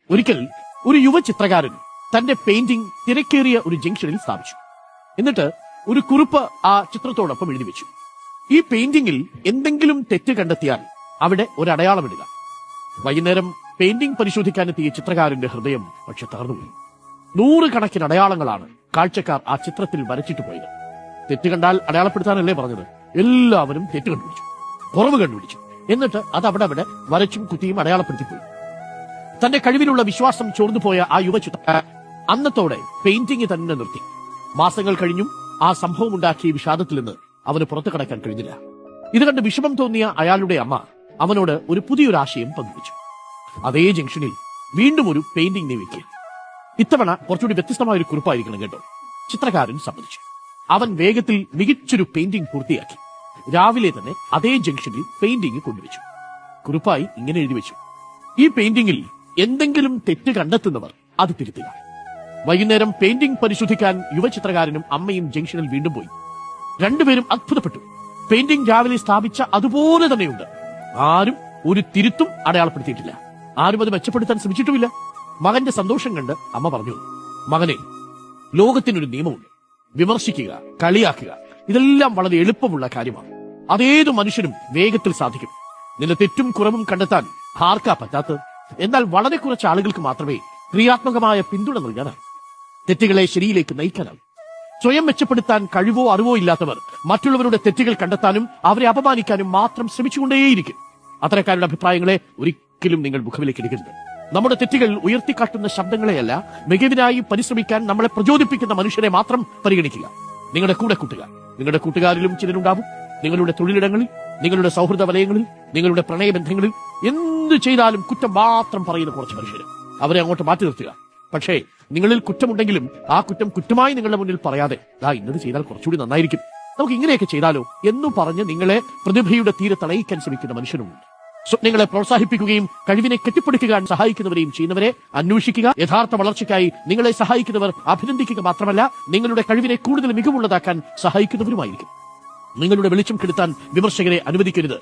ഒരിക്കൽ ഒരു യുവ ചിത്രകാരൻ തന്റെ പെയിന്റിംഗ് തിരക്കേറിയ ഒരു ജംഗ്ഷനിൽ സ്ഥാപിച്ചു. എന്നിട്ട് ഒരു കുറിപ്പ് ആ ചിത്രത്തോടൊപ്പം എഴുതി വെച്ചു. ഈ പെയിന്റിംഗിൽ എന്തെങ്കിലും തെറ്റ് കണ്ടെത്തിയാൽ അവിടെ ഒരു അടയാളമിടുക. വൈകുന്നേരം പെയിന്റിംഗ് പരിശോധിക്കാനെത്തിയ ചിത്രകാരന്റെ ഹൃദയം പക്ഷെ തകർന്നുപോയി. 100 കണക്കിന് അടയാളങ്ങളാണ് കാഴ്ചക്കാർ ആ ചിത്രത്തിൽ വരച്ചിട്ട് പോയത്. തെറ്റ് കണ്ടാൽ അടയാളപ്പെടുത്താനല്ലേ പറഞ്ഞത്? എല്ലാവരും തെറ്റ് കണ്ടുപിടിച്ചു, കുറവ് കണ്ടുപിടിച്ചു. എന്നിട്ട് അത് അവിടെ വരച്ചും കുത്തിയും അടയാളപ്പെടുത്തിപ്പോയി. തന്റെ കഴിവിലുള്ള വിശ്വാസം ചോർന്നുപോയ ആ യുവ ചിത്രകാരൻ അന്നത്തോടെ പെയിന്റിംഗ് തന്നെ നിർത്തി. മാസങ്ങൾ കഴിഞ്ഞും ആ സംഭവം ഉണ്ടാക്കിയ വിഷാദത്തിൽ നിന്ന് അവന് പുറത്തു കടക്കാൻ കഴിഞ്ഞില്ല. ഇത് കണ്ട് വിഷമം തോന്നിയ അയാളുടെ അമ്മ അവനോട് ഒരു പുതിയൊരു ആശയം പങ്കുവച്ചു. അതേ ജംഗ്ഷനിൽ വീണ്ടും ഒരു പെയിന്റിംഗ് നീ വെക്കുക. ഇത്തവണ കുറച്ചുകൂടി വ്യത്യസ്തമായ ഒരു കുറിപ്പായിരിക്കണം കേട്ടോ. ചിത്രകാരൻ സമ്മതിച്ചു. അവൻ വേഗത്തിൽ മികച്ചൊരു പെയിന്റിംഗ് പൂർത്തിയാക്കി. രാവിലെ തന്നെ അതേ ജംഗ്ഷനിൽ പെയിന്റിംഗ് കൊണ്ടുവച്ചു. കുറിപ്പായി ഇങ്ങനെ എഴുതി വെച്ചു: ഈ പെയിന്റിംഗിൽ എന്തെങ്കിലും തെറ്റ് കണ്ടെത്തുന്നവർ അത് തിരുത്തുക. വൈകുന്നേരം പെയിന്റിംഗ് പരിശോധിക്കാൻ യുവചിത്രകാരനും അമ്മയും ജംഗ്ഷനിൽ വീണ്ടും പോയി. രണ്ടുപേരും അത്ഭുതപ്പെട്ടു. പെയിന്റിംഗ് രാവിലെ സ്ഥാപിച്ച അതുപോലെ തന്നെയുണ്ട്. ആരും ഒരു തിരുത്തും അടയാളപ്പെടുത്തിയിട്ടില്ല. ആരും അത് മെച്ചപ്പെടുത്താൻ ശ്രമിച്ചിട്ടുമില്ല. മകന്റെ സന്തോഷം കണ്ട് അമ്മ പറഞ്ഞു: മകനെ, ലോകത്തിനൊരു നിയമമുണ്ട്. വിമർശിക്കുക, കളിയാക്കുക, ഇതെല്ലാം വളരെ എളുപ്പമുള്ള കാര്യമാണ്. അതേതു മനുഷ്യനും വേഗത്തിൽ സാധിക്കും. നിന്റെ തെറ്റും കുറവും കണ്ടെത്താൻ ആർക്കാ പറ്റാത്തത്? എന്നാൽ വളരെ കുറച്ച് ആളുകൾക്ക് മാത്രമേ ക്രിയാത്മകമായ പിന്തുണ നൽകാനാണ്. തെറ്റുകളെ ശരിയിലേക്ക് നയിക്കാനാവും. സ്വയം മെച്ചപ്പെടുത്താൻ കഴിവോ അറിവോ ഇല്ലാത്തവർ മറ്റുള്ളവരുടെ തെറ്റുകൾ കണ്ടെത്താനും അവരെ അപമാനിക്കാനും മാത്രം ശ്രമിച്ചുകൊണ്ടേയിരിക്കും. അത്തരക്കാരുടെ അഭിപ്രായങ്ങളെ ഒരിക്കലും നിങ്ങൾ മുഖവിലേക്ക് എടുക്കരുത്. നമ്മുടെ തെറ്റുകൾ ഉയർത്തിക്കാട്ടുന്ന ശബ്ദങ്ങളെയല്ല, മികവിനായി പരിശ്രമിക്കാൻ നമ്മളെ പ്രചോദിപ്പിക്കുന്ന മനുഷ്യരെ മാത്രം പരിഗണിക്കുക. നിങ്ങളുടെ കൂടെ കൂട്ടുക. നിങ്ങളുടെ കൂട്ടുകാരിലും ചിലരുണ്ടാവും. നിങ്ങളുടെ തൊഴിലിടങ്ങളിൽ, നിങ്ങളുടെ സൗഹൃദ വലയങ്ങളിൽ, നിങ്ങളുടെ പ്രണയബന്ധങ്ങളിൽ എന്ത് ചെയ്താലും കുറ്റം മാത്രം പറയുന്ന കുറച്ച് മനുഷ്യർ. അവരെ അങ്ങോട്ട് മാറ്റി നിർത്തുക. പക്ഷേ നിങ്ങളിൽ കുറ്റമുണ്ടെങ്കിലും ആ കുറ്റം കുറ്റമായി നിങ്ങളുടെ മുന്നിൽ പറയാതെ, ഇന്നത് ചെയ്താൽ കുറച്ചുകൂടി നന്നായിരിക്കും, നമുക്ക് ഇങ്ങനെയൊക്കെ ചെയ്താലോ എന്നു പറഞ്ഞ് നിങ്ങളെ പ്രതിഭയുടെ തീരെ തടയിക്കാൻ ശ്രമിക്കുന്ന മനുഷ്യരുമുണ്ട്. സ്വപ്നങ്ങളെ പ്രോത്സാഹിപ്പിക്കുകയും കഴിവിനെ കെട്ടിപ്പടുക്കാൻ സഹായിക്കുന്നവരെയും ചെയ്യുന്നവരെ അന്വേഷിക്കുക. യഥാർത്ഥ വളർച്ചയ്ക്കായി നിങ്ങളെ സഹായിക്കുന്നവർ അഭിനന്ദിക്കുക മാത്രമല്ല, നിങ്ങളുടെ കഴിവിനെ കൂടുതൽ മികവുള്ളതാക്കാൻ സഹായിക്കുന്നവരുമായിരിക്കും. നിങ്ങളുടെ വെളിച്ചം കെടുത്താൻ വിമർശകരെ അനുവദിക്കരുത്.